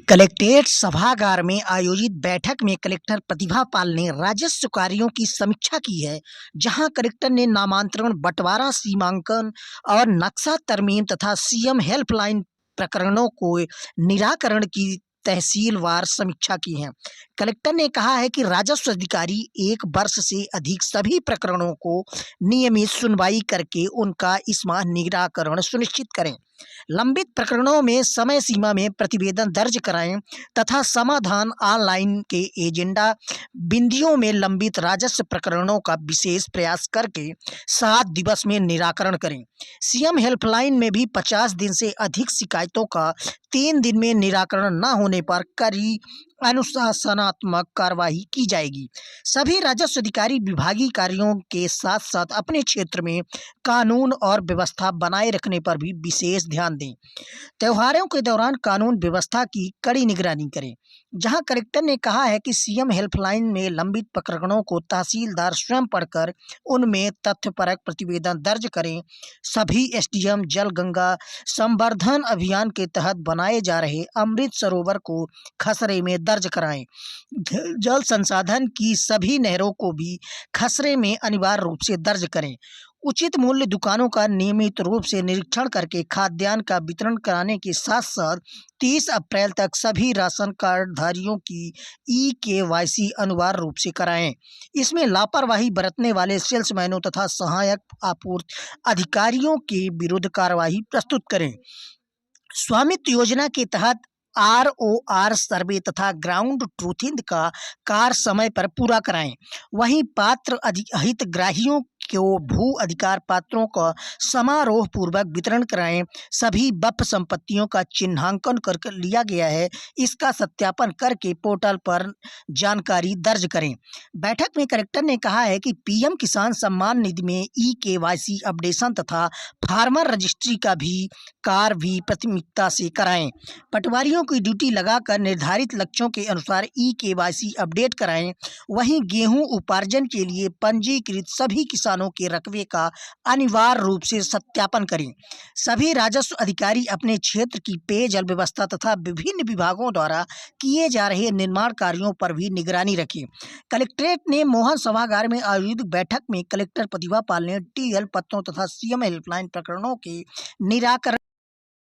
Collectorate सभागार में आयोजित बैठक में कलेक्टर प्रतिभा पाल ने राजस्व कार्यों की समीक्षा की है, जहां कलेक्टर ने नामांतरण, बंटवारा, सीमांकन और नक्शा तरमीम तथा सीएम हेल्पलाइन प्रकरणों को निराकरण की तहसीलवार समीक्षा की है। कलेक्टर ने कहा है कि राजस्व अधिकारी 1 वर्ष से अधिक सभी प्रकरणों को नियमित सुनवाई करके उनका इस माह निराकरण सुनिश्चित करें। लंबित प्रकरणों में समय सीमा में प्रतिवेदन दर्ज कराएं तथा समाधान ऑनलाइन के एजेंडा बिंदियों में लंबित राजस्व प्रकरणों का विशेष प्रयास करके 7 दिवस में निराकरण करें। सीएम हेल्पलाइन में भी 50 दिन से अधिक शिकायतों का 3 दिन में निराकरण न होने पर कड़ी अनुशासनात्मक कार्रवाई की जाएगी। सभी राजस्व अधिकारी विभागीय कार्यों के साथ साथ अपने क्षेत्र में कानून और व्यवस्था बनाए रखने पर भी विशेष ध्यान दें। त्योहारों के दौरान कानून व्यवस्था की कड़ी निगरानी करें। जहां कलेक्टर ने कहा है कि सीएम हेल्पलाइन में लंबित प्रकरणों को तहसीलदार स्वयं पढ़कर उनमें तथ्यपरक प्रतिवेदन दर्ज करें। सभी एसडीएम जल गंगा संवर्धन अभियान के तहत बनाए जा रहे अमृत सरोवर को खसरे में दर्ज कराएं। जल संसाधन की सभी नहरों को भी खसरे में अनिवार्य रूप से दर्ज करें। उचित मूल्य दुकानों का नियमित रूप से निरीक्षण करके खाद्यान्न का वितरण कराने के साथ साथ 30 अप्रैल तक सभी राशन कार्डधारियों की ई-केवाईसी अनिवार्य रूप से कराएं। इसमें लापरवाही बरतने वाले सेल्समैनों तथा सहायक आपूर्ति अधिकारियों के विरुद्ध कार्रवाई प्रस्तुत करें। स्वामित्व योजना के तहत आरओआर सर्वे तथा ग्राउंड ट्रूथिंग का कार्य समय पर पूरा कराएं। वहीं पात्र हितग्राहियों को भू अधिकार पात्रों का समारोह पूर्वक वितरण कराएं। सभी वक्फ संपत्तियों का चिन्हांकन कर लिया गया है, इसका सत्यापन करके पोर्टल पर जानकारी दर्ज करें। बैठक में कलेक्टर ने कहा है कि पीएम किसान सम्मान निधि में ई-केवाईसी अपडेशन तथा फार्मर रजिस्ट्री का भी कार्य भी प्राथमिकता से कराएं। पटवारियों की ड्यूटी लगाकर निर्धारित लक्ष्यों के अनुसार ई-केवाईसी अपडेट कराएं। वहीं गेहूं उपार्जन के लिए पंजीकृत सभी किसानों के रकबे का अनिवार्य रूप से सत्यापन करें। सभी राजस्व अधिकारी अपने क्षेत्र की पेयजल व्यवस्था तथा विभिन्न विभागों द्वारा किए जा रहे निर्माण कार्यों पर भी निगरानी रखें। कलेक्ट्रेट ने मोहन सभागार में आयोजित बैठक में कलेक्टर प्रतिभा पाल ने टीएल पत्रों तथा सीएम हेल्पलाइन प्रकरणों के निराकरण